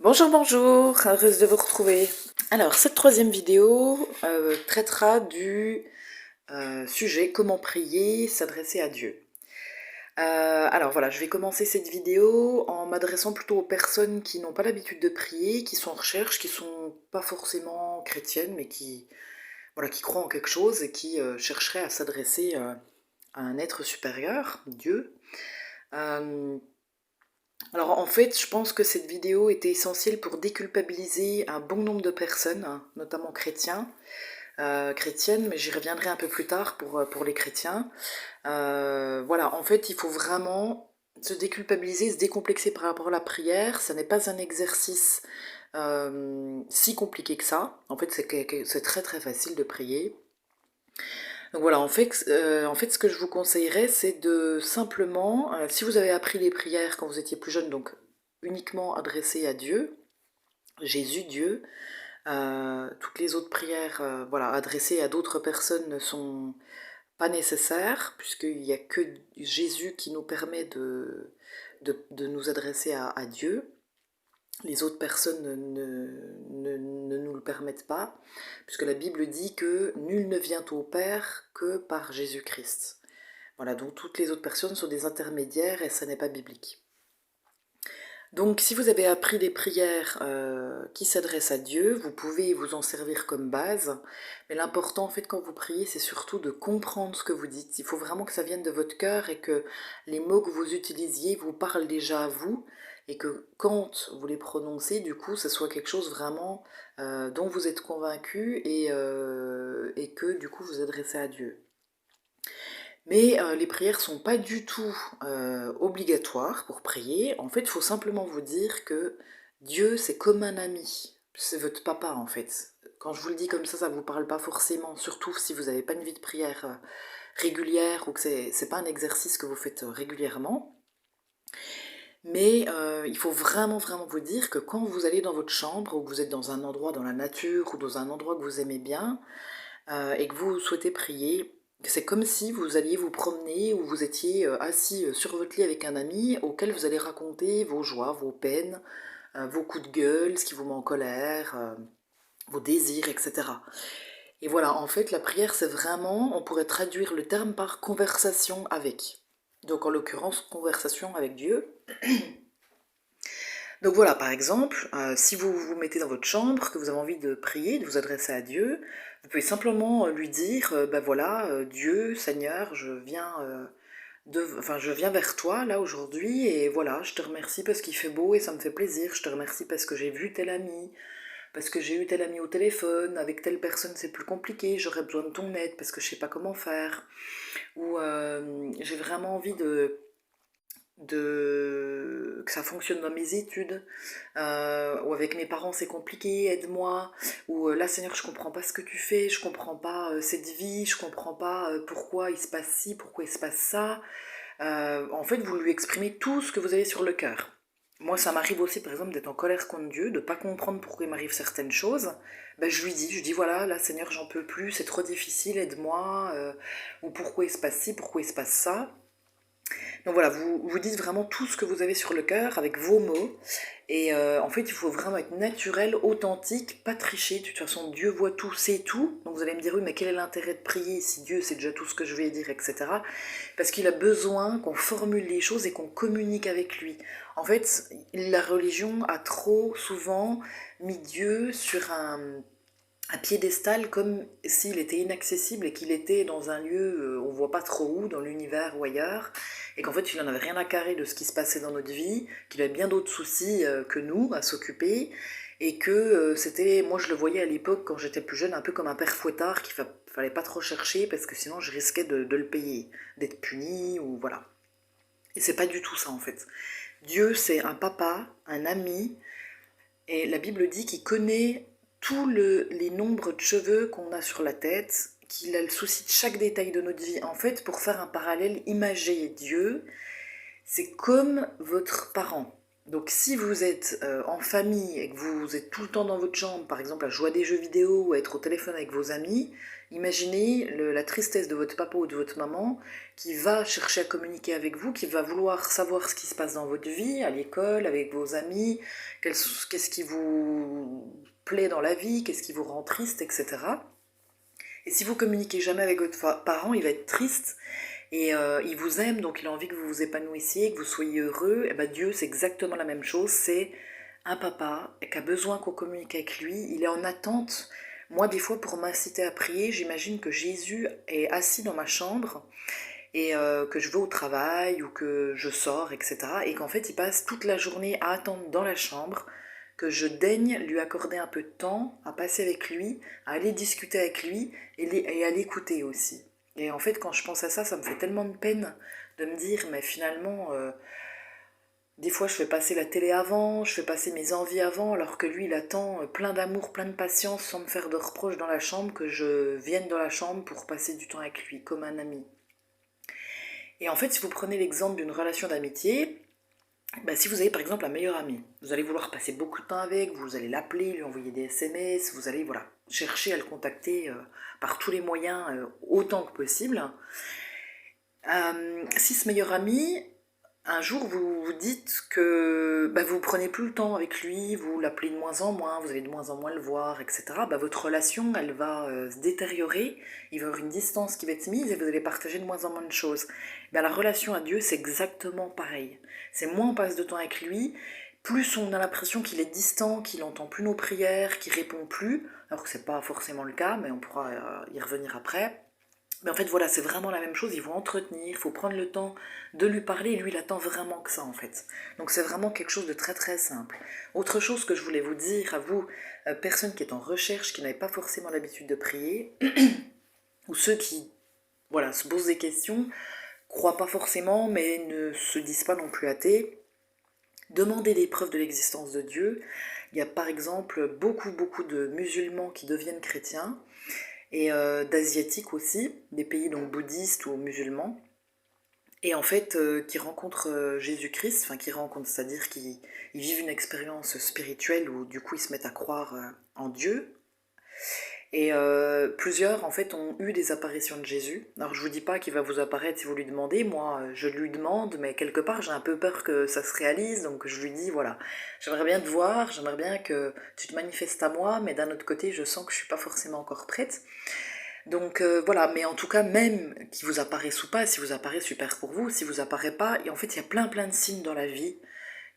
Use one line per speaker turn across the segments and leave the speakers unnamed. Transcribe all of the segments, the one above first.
Bonjour, bonjour, heureuse de vous retrouver. Alors, cette troisième vidéo traitera du sujet comment prier, s'adresser à Dieu. Alors voilà, je vais commencer cette vidéo en m'adressant plutôt aux personnes qui n'ont pas l'habitude de prier, qui sont en recherche, qui sont pas forcément chrétiennes, mais qui, voilà, qui croient en quelque chose et qui chercheraient à s'adresser à un être supérieur, Dieu. Euh, Alors en fait, je pense que cette vidéo était essentielle pour déculpabiliser un bon nombre de personnes, hein, notamment chrétiennes, mais j'y reviendrai un peu plus tard pour les chrétiens. Voilà, en fait, il faut vraiment se déculpabiliser, se décomplexer par rapport à la prière. Ça n'est pas un exercice si compliqué que ça. En fait, c'est très très facile de prier. Donc voilà, en fait, ce que je vous conseillerais, c'est de simplement, si vous avez appris les prières quand vous étiez plus jeune, donc uniquement adressées à Dieu, Jésus, Dieu, toutes les autres prières, voilà, adressées à d'autres personnes ne sont pas nécessaires, puisqu'il n'y a que Jésus qui nous permet de nous adresser à Dieu. Les autres personnes ne nous le permettent pas, puisque la Bible dit que nul ne vient au Père que par Jésus-Christ. Voilà, donc toutes les autres personnes sont des intermédiaires et ça n'est pas biblique. Donc si vous avez appris des prières qui s'adressent à Dieu, vous pouvez vous en servir comme base, mais l'important en fait quand vous priez, c'est surtout de comprendre ce que vous dites. Il faut vraiment que ça vienne de votre cœur et que les mots que vous utilisiez vous parlent déjà à vous, et que quand vous les prononcez, du coup, ce soit quelque chose vraiment dont vous êtes convaincu et que du coup vous adressez à Dieu. Mais les prières sont pas du tout obligatoires pour prier. En fait, il faut simplement vous dire que Dieu, c'est comme un ami. C'est votre papa, en fait. Quand je vous le dis comme ça vous parle pas forcément, surtout si vous n'avez pas une vie de prière régulière ou que c'est pas un exercice que vous faites régulièrement. Mais il faut vraiment, vraiment vous dire que quand vous allez dans votre chambre ou que vous êtes dans un endroit dans la nature ou dans un endroit que vous aimez bien, et que vous souhaitez prier, c'est comme si vous alliez vous promener ou vous étiez assis sur votre lit avec un ami auquel vous allez raconter vos joies, vos peines, vos coups de gueule, ce qui vous met en colère, vos désirs, etc. Et voilà, en fait, la prière, c'est vraiment, on pourrait traduire le terme par conversation avec. Donc en l'occurrence, conversation avec Dieu. Donc voilà, par exemple, si vous vous mettez dans votre chambre, que vous avez envie de prier, de vous adresser à Dieu, vous pouvez simplement lui dire, ben voilà, Dieu, Seigneur, je viens vers toi là aujourd'hui et voilà, je te remercie parce qu'il fait beau et ça me fait plaisir. Je te remercie parce que j'ai vu tel ami, parce que j'ai eu tel ami au téléphone, avec telle personne c'est plus compliqué, j'aurais besoin de ton aide parce que je sais pas comment faire. Ou j'ai vraiment envie que ça fonctionne dans mes études, ou avec mes parents c'est compliqué, aide-moi, ou là Seigneur je comprends pas ce que tu fais, je comprends pas cette vie, je comprends pas pourquoi il se passe ci, pourquoi il se passe ça. En fait vous lui exprimez tout ce que vous avez sur le cœur. Moi ça m'arrive aussi par exemple d'être en colère contre Dieu, de pas comprendre pourquoi il m'arrive certaines choses. Ben, je lui dis voilà là Seigneur j'en peux plus, c'est trop difficile, aide-moi, ou pourquoi il se passe ci, pourquoi il se passe ça. Donc voilà, vous dites vraiment tout ce que vous avez sur le cœur avec vos mots. Et en fait, il faut vraiment être naturel, authentique, pas tricher. De toute façon, Dieu voit tout, sait tout. Donc vous allez me dire, oui, mais quel est l'intérêt de prier si Dieu sait déjà tout ce que je vais dire, etc. Parce qu'il a besoin qu'on formule les choses et qu'on communique avec lui. En fait, la religion a trop souvent mis Dieu sur un piédestal comme s'il était inaccessible et qu'il était dans un lieu on voit pas trop où, dans l'univers ou ailleurs, et qu'en fait il n'en avait rien à carrer de ce qui se passait dans notre vie, qu'il avait bien d'autres soucis que nous à s'occuper, et que c'était, moi je le voyais à l'époque quand j'étais plus jeune, un peu comme un père fouettard fallait pas trop chercher parce que sinon je risquais de le payer, d'être puni ou voilà. Et c'est pas du tout ça en fait. Dieu c'est un papa, un ami, et la Bible dit qu'il connaît tous les nombres de cheveux qu'on a sur la tête, qu'il a le souci de chaque détail de notre vie. En fait, pour faire un parallèle imagé, Dieu, c'est comme votre parent. Donc si vous êtes en famille et que vous êtes tout le temps dans votre chambre, par exemple à jouer à des jeux vidéo ou à être au téléphone avec vos amis, imaginez la tristesse de votre papa ou de votre maman qui va chercher à communiquer avec vous, qui va vouloir savoir ce qui se passe dans votre vie, à l'école, avec vos amis, qu'est-ce qui vous plaît dans la vie, qu'est-ce qui vous rend triste, etc. Et si vous communiquez jamais avec votre parent, il va être triste et il vous aime, donc il a envie que vous vous épanouissiez, que vous soyez heureux. Et ben Dieu, c'est exactement la même chose. C'est un papa qui a besoin qu'on communique avec lui. Il est en attente. Moi, des fois, pour m'inciter à prier, j'imagine que Jésus est assis dans ma chambre et que je vais au travail ou que je sors, etc. Et qu'en fait, il passe toute la journée à attendre dans la chambre que je daigne lui accorder un peu de temps à passer avec lui, à aller discuter avec lui et à l'écouter aussi. Et en fait, quand je pense à ça, ça me fait tellement de peine de me dire, mais finalement, des fois je fais passer la télé avant, je fais passer mes envies avant, alors que lui, il attend plein d'amour, plein de patience, sans me faire de reproches dans la chambre, que je vienne dans la chambre pour passer du temps avec lui, comme un ami. Et en fait, si vous prenez l'exemple d'une relation d'amitié, bah, si vous avez par exemple un meilleur ami, vous allez vouloir passer beaucoup de temps avec, vous allez l'appeler, lui envoyer des SMS, vous allez voilà, chercher à le contacter par tous les moyens autant que possible. Si ce meilleur ami, un jour vous vous dites que bah, vous prenez plus le temps avec lui, vous l'appelez de moins en moins, vous allez de moins en moins le voir, etc., bah, votre relation elle va se détériorer, il va y avoir une distance qui va être mise et vous allez partager de moins en moins de choses. Bah, la relation à Dieu c'est exactement pareil. C'est moins on passe de temps avec lui, plus on a l'impression qu'il est distant, qu'il n'entend plus nos prières, qu'il répond plus, alors que c'est pas forcément le cas, mais on pourra y revenir après. Mais en fait, voilà, c'est vraiment la même chose, il faut entretenir, il faut prendre le temps de lui parler, et lui, il attend vraiment que ça, en fait. Donc c'est vraiment quelque chose de très très simple. Autre chose que je voulais vous dire à vous, personnes qui êtes en recherche, qui n'avaient pas forcément l'habitude de prier, ou ceux qui, voilà, se posent des questions, croient pas forcément, mais ne se disent pas non plus athées, demandez des preuves de l'existence de Dieu. Il y a par exemple beaucoup de musulmans qui deviennent chrétiens, et d'asiatiques aussi, des pays donc bouddhistes ou musulmans, et en fait qui rencontrent Jésus-Christ, enfin qui rencontrent, c'est-à-dire qu'ils vivent une expérience spirituelle où du coup ils se mettent à croire en Dieu. Et plusieurs en fait ont eu des apparitions de Jésus. Alors je vous dis pas qu'il va vous apparaître si vous lui demandez, moi je lui demande, mais quelque part j'ai un peu peur que ça se réalise, donc je lui dis voilà, j'aimerais bien te voir, j'aimerais bien que tu te manifestes à moi, mais d'un autre côté je sens que je suis pas forcément encore prête. Donc voilà, mais en tout cas, même qu'il vous apparaisse ou pas, si vous apparaît, super pour vous, si vous apparaît pas, et en fait, il y a plein de signes dans la vie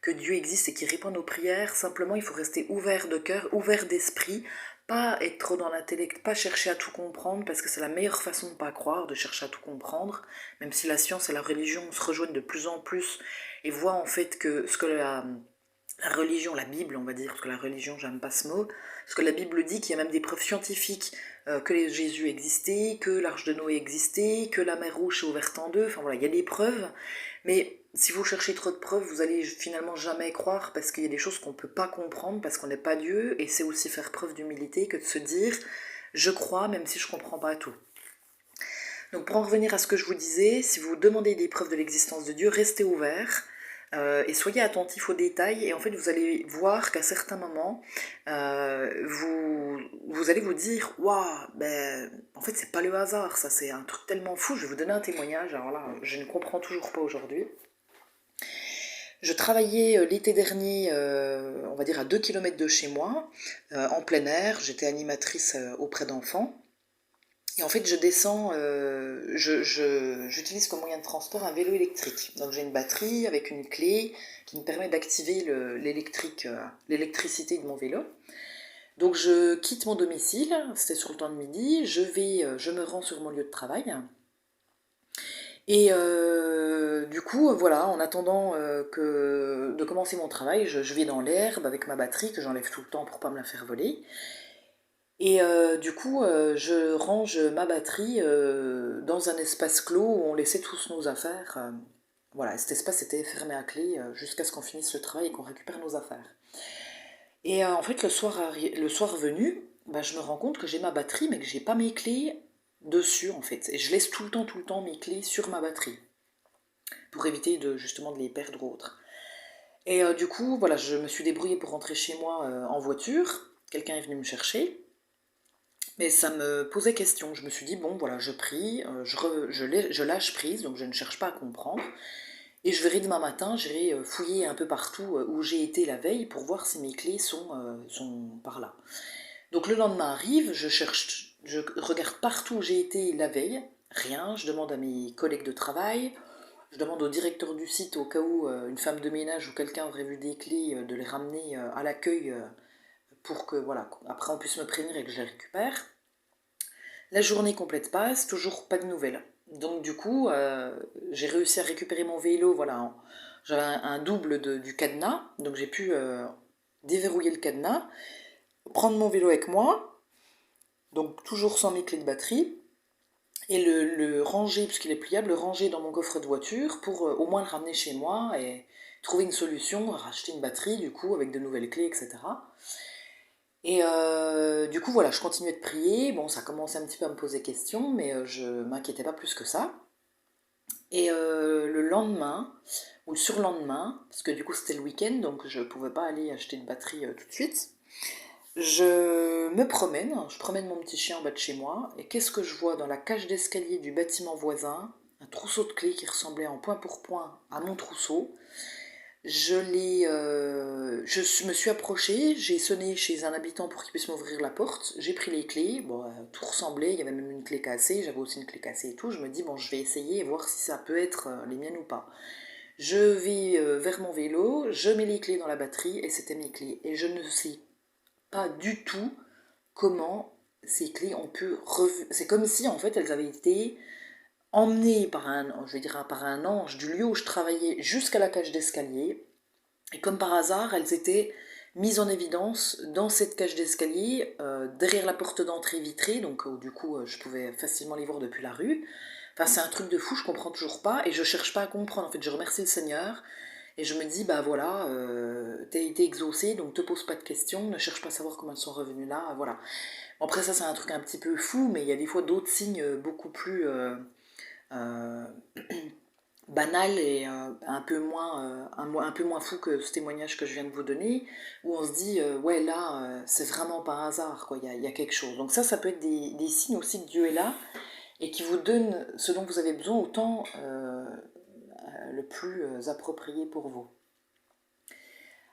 que Dieu existe et qui répond aux prières. Simplement, il faut rester ouvert de cœur, ouvert d'esprit, pas être trop dans l'intellect, pas chercher à tout comprendre, parce que c'est la meilleure façon de pas croire, de chercher à tout comprendre, même si la science et la religion se rejoignent de plus en plus et voient en fait que ce que la religion, la Bible, on va dire, parce que la religion, j'aime pas ce mot, parce que la Bible dit qu'il y a même des preuves scientifiques que Jésus existait, que l'arche de Noé existait, que la mer Rouge s'est ouverte en deux, enfin voilà, il y a des preuves, mais si vous cherchez trop de preuves, vous allez finalement jamais croire, parce qu'il y a des choses qu'on ne peut pas comprendre, parce qu'on n'est pas Dieu, et c'est aussi faire preuve d'humilité que de se dire, je crois, même si je comprends pas tout. Donc pour en revenir à ce que je vous disais, si vous demandez des preuves de l'existence de Dieu, restez ouvert et soyez attentifs aux détails. Et en fait, vous allez voir qu'à certains moments, vous allez vous dire, waouh, ben, en fait, c'est pas le hasard, ça, c'est un truc tellement fou. Je vais vous donner un témoignage. Alors là, je ne comprends toujours pas aujourd'hui. Je travaillais l'été dernier, on va dire à 2 kilomètres de chez moi, en plein air. J'étais animatrice auprès d'enfants. Et en fait, je descends, j'utilise comme moyen de transport un vélo électrique. Donc j'ai une batterie avec une clé qui me permet d'activer l'électricité de mon vélo. Donc je quitte mon domicile, c'était sur le temps de midi, je me rends sur mon lieu de travail. Et du coup, voilà, en attendant de commencer mon travail, je vais dans l'herbe avec ma batterie que j'enlève tout le temps pour pas me la faire voler. Et du coup, je range ma batterie dans un espace clos où on laissait tous nos affaires. Voilà, cet espace était fermé à clé jusqu'à ce qu'on finisse le travail et qu'on récupère nos affaires. Et en fait, le soir venu, bah, je me rends compte que j'ai ma batterie, mais que j'ai pas mes clés dessus en fait. Et je laisse tout le temps mes clés sur ma batterie pour éviter justement de les perdre ou autre. Et du coup, voilà, je me suis débrouillée pour rentrer chez moi en voiture. Quelqu'un est venu me chercher. Mais ça me posait question. Je me suis dit, bon, voilà, je prie, je lâche prise, donc je ne cherche pas à comprendre. Et je verrai demain matin, j'irai fouiller un peu partout où j'ai été la veille pour voir si mes clés sont par là. Donc le lendemain arrive, je cherche, je regarde partout où j'ai été la veille, rien, je demande à mes collègues de travail, je demande au directeur du site au cas où une femme de ménage ou quelqu'un aurait vu des clés, de les ramener à l'accueil pour que voilà, après on puisse me prévenir et que je les récupère. La journée complète passe, toujours pas de nouvelles. Donc du coup, j'ai réussi à récupérer mon vélo, voilà, j'avais un double du cadenas, donc j'ai pu déverrouiller le cadenas, prendre mon vélo avec moi, donc toujours sans mes clés de batterie, et le ranger, puisqu'il est pliable, le ranger dans mon coffre de voiture pour au moins le ramener chez moi et trouver une solution, racheter une batterie du coup avec de nouvelles clés, etc. Et du coup voilà, je continuais de prier, bon ça commençait un petit peu à me poser question, mais je m'inquiétais pas plus que ça. Et le lendemain, ou le surlendemain, parce que du coup c'était le week-end, donc je pouvais pas aller acheter une batterie tout de suite, je promène mon petit chien en bas de chez moi, et qu'est-ce que je vois dans la cage d'escalier du bâtiment voisin? Un trousseau de clés qui ressemblait en point pour point à mon trousseau. Je me suis approchée, j'ai sonné chez un habitant pour qu'il puisse m'ouvrir la porte, j'ai pris les clés, bon, tout ressemblait, il y avait même une clé cassée, j'avais aussi une clé cassée et tout, je me dis, bon, je vais essayer et voir si ça peut être les miennes ou pas. Je vais vers mon vélo, je mets les clés dans la batterie et c'était mes clés. Et je ne sais pas du tout comment ces clés ont pu c'est comme si en fait elles avaient été emmenées par je vais dire, par un ange du lieu où je travaillais jusqu'à la cage d'escalier. Et comme par hasard, elles étaient mises en évidence dans cette cage d'escalier, derrière la porte d'entrée vitrée, donc du coup je pouvais facilement les voir depuis la rue. Enfin c'est un truc de fou, je comprends toujours pas et je cherche pas à comprendre. En fait je remercie le Seigneur et je me dis bah voilà, t'as été exaucé donc te pose pas de questions, ne cherche pas à savoir comment elles sont revenues là, voilà. Bon, après ça c'est un truc un petit peu fou, mais il y a des fois d'autres signes beaucoup plus euh, banal et un peu moins fou que ce témoignage que je viens de vous donner, où on se dit, ouais, là, c'est vraiment par hasard, quoi, il y a quelque chose. Donc ça peut être des signes aussi que Dieu est là et qui vous donne ce dont vous avez besoin au temps le plus approprié pour vous.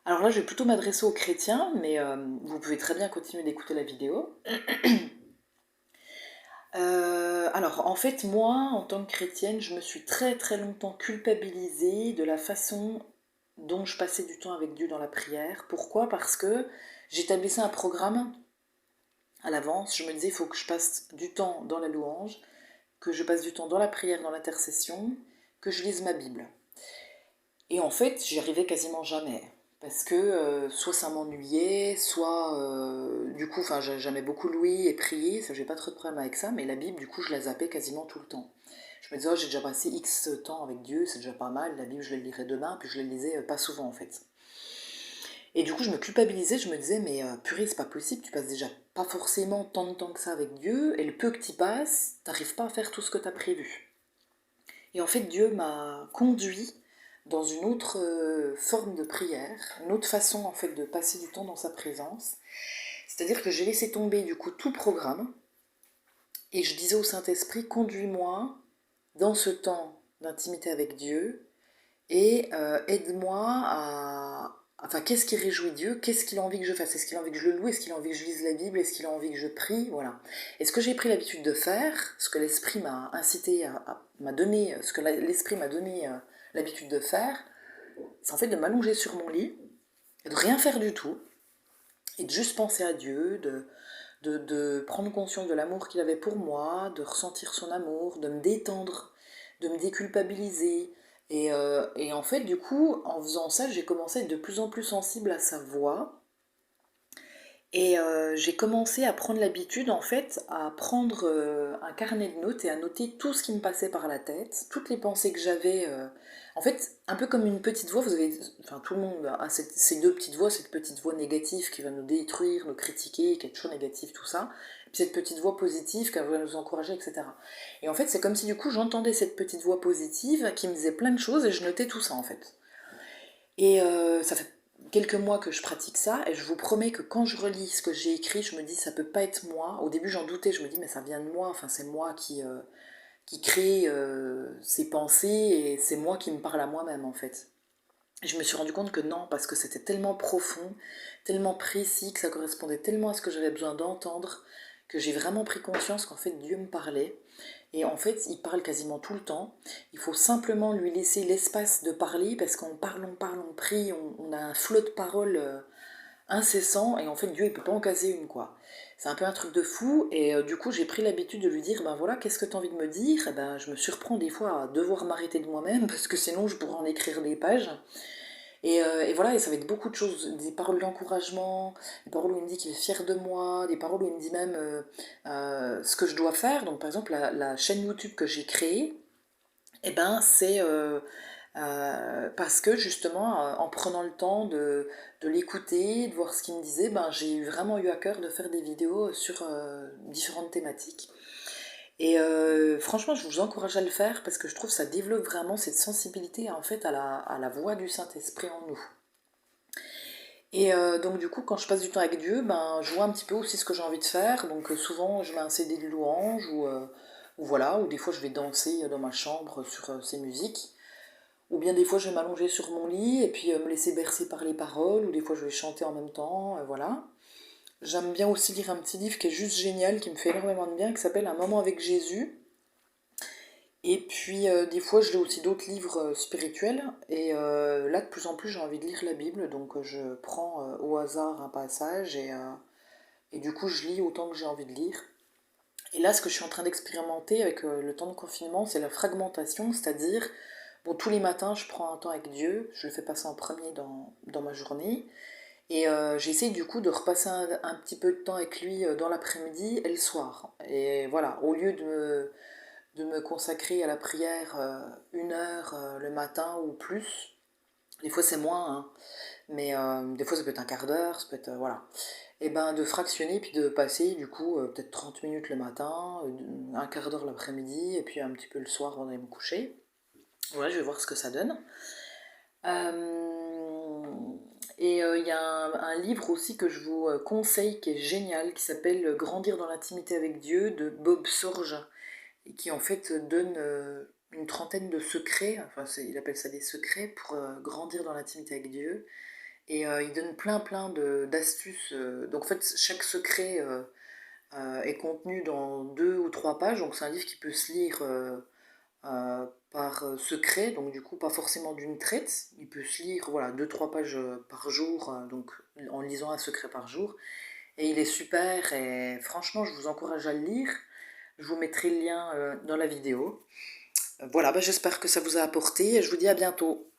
Alors là, je vais plutôt m'adresser aux chrétiens, mais vous pouvez très bien continuer d'écouter la vidéo. Alors, en fait, moi, en tant que chrétienne, je me suis très très longtemps culpabilisée de la façon dont je passais du temps avec Dieu dans la prière. Pourquoi? Parce que j'établissais un programme à l'avance. Je me disais, il faut que je passe du temps dans la louange, que je passe du temps dans la prière, dans l'intercession, que je lise ma Bible. Et en fait, j'y arrivais quasiment jamais. Parce que soit ça m'ennuyait, soit du coup, enfin j'aimais beaucoup louer et prier, ça j'ai pas trop de problème avec ça, mais la Bible, du coup, je la zappais quasiment tout le temps. Je me disais, oh, j'ai déjà passé X temps avec Dieu, c'est déjà pas mal, la Bible je la lirai demain, puis je la lisais pas souvent en fait. Et du coup, je me culpabilisais, je me disais, mais purée, c'est pas possible, tu passes déjà pas forcément tant de temps que ça avec Dieu, et le peu que tu passes, t'arrives pas à faire tout ce que t'as prévu. Et en fait, Dieu m'a conduit dans une autre forme de prière, une autre façon en fait de passer du temps dans sa présence. C'est-à-dire que j'ai laissé tomber du coup tout programme et je disais au Saint-Esprit, conduis-moi dans ce temps d'intimité avec Dieu et aide-moi à... Enfin, qu'est-ce qui réjouit Dieu? Qu'est-ce qu'il a envie que je fasse? Est-ce qu'il a envie que je le loue? Est-ce qu'il a envie que je lise la Bible? Est-ce qu'il a envie que je prie? Voilà. Et ce que j'ai pris l'habitude de faire, ce que l'Esprit m'a incité m'a donné, ce que l'Esprit m'a donné l'habitude de faire, c'est en fait de m'allonger sur mon lit, et de rien faire du tout, et de juste penser à Dieu, de prendre conscience de l'amour qu'il avait pour moi, de ressentir son amour, de me détendre, de me déculpabiliser. Et en fait, du coup, en faisant ça, j'ai commencé à être de plus en plus sensible à sa voix. Et j'ai commencé à prendre l'habitude, en fait, à prendre un carnet de notes et à noter tout ce qui me passait par la tête, toutes les pensées que j'avais. En fait, un peu comme une petite voix, vous avez, enfin tout le monde a ces deux petites voix, cette petite voix négative qui va nous détruire, nous critiquer, qui est toujours négative, tout ça, et puis cette petite voix positive qui va nous encourager, etc. Et en fait, c'est comme si du coup j'entendais cette petite voix positive qui me disait plein de choses et je notais tout ça en fait. Et ça fait quelques mois que je pratique ça, et je vous promets que quand je relis ce que j'ai écrit, je me dis ça peut pas être moi. Au début j'en doutais, je me dis mais ça vient de moi, enfin c'est moi qui crée ces pensées, et c'est moi qui me parle à moi-même en fait. Et je me suis rendu compte que non, parce que c'était tellement profond, tellement précis, que ça correspondait tellement à ce que j'avais besoin d'entendre, que j'ai vraiment pris conscience qu'en fait Dieu me parlait. Et en fait, il parle quasiment tout le temps. Il faut simplement lui laisser l'espace de parler, parce qu'on parle, on prie, on a un flot de paroles incessant, et en fait Dieu il peut pas en caser une, quoi. C'est un peu un truc de fou, et du coup j'ai pris l'habitude de lui dire, ben voilà, qu'est-ce que tu as envie de me dire? Et ben je me surprends des fois à devoir m'arrêter de moi-même, parce que sinon je pourrais en écrire des pages. Et voilà, et ça va être beaucoup de choses, des paroles d'encouragement, des paroles où il me dit qu'il est fier de moi, des paroles où il me dit même ce que je dois faire. Donc par exemple, la chaîne YouTube que j'ai créée, eh ben, c'est parce que justement, en prenant le temps de l'écouter, de voir ce qu'il me disait, ben, j'ai vraiment eu à cœur de faire des vidéos sur différentes thématiques. Et franchement, je vous encourage à le faire, parce que je trouve que ça développe vraiment cette sensibilité en fait à la voix du Saint-Esprit en nous. Et donc du coup, quand je passe du temps avec Dieu, ben, je vois un petit peu aussi ce que j'ai envie de faire. Donc souvent, je mets un CD de louange, ou voilà, ou des fois je vais danser dans ma chambre sur ces musiques. Ou bien des fois je vais m'allonger sur mon lit et puis me laisser bercer par les paroles, ou des fois je vais chanter en même temps, voilà. J'aime bien aussi lire un petit livre qui est juste génial, qui me fait énormément de bien, qui s'appelle Un moment avec Jésus. Et puis des fois je lis aussi d'autres livres spirituels, et là de plus en plus j'ai envie de lire la Bible, donc je prends au hasard un passage, et du coup je lis autant que j'ai envie de lire. Et là ce que je suis en train d'expérimenter avec le temps de confinement, c'est la fragmentation, c'est-à-dire, bon, tous les matins je prends un temps avec Dieu, je le fais passer en premier dans ma journée, et j'essaye du coup de repasser un petit peu de temps avec lui dans l'après-midi et le soir. Et voilà, au lieu de me consacrer à la prière 1 heure le matin ou plus. Des fois c'est moins, hein, mais des fois ça peut être un quart d'heure, ça peut être, voilà. Et ben de fractionner, puis de passer du coup peut-être 30 minutes le matin, un quart d'heure l'après-midi, et puis un petit peu le soir avant d'aller me coucher. Voilà, je vais voir ce que ça donne. Et il y a un livre aussi que je vous conseille, qui est génial, qui s'appelle Grandir dans l'intimité avec Dieu, de Bob Sorge, et qui en fait donne une trentaine de secrets, enfin il appelle ça des secrets pour grandir dans l'intimité avec Dieu. Et il donne plein d'astuces. Donc en fait chaque secret est contenu dans 2 ou 3 pages, donc c'est un livre qui peut se lire par secret, donc du coup pas forcément d'une traite. Il peut se lire voilà 2 ou 3 pages par jour, donc en lisant un secret par jour. Et il est super, et franchement je vous encourage à le lire. Je vous mettrai le lien dans la vidéo. Voilà, bah, j'espère que ça vous a apporté, et je vous dis à bientôt.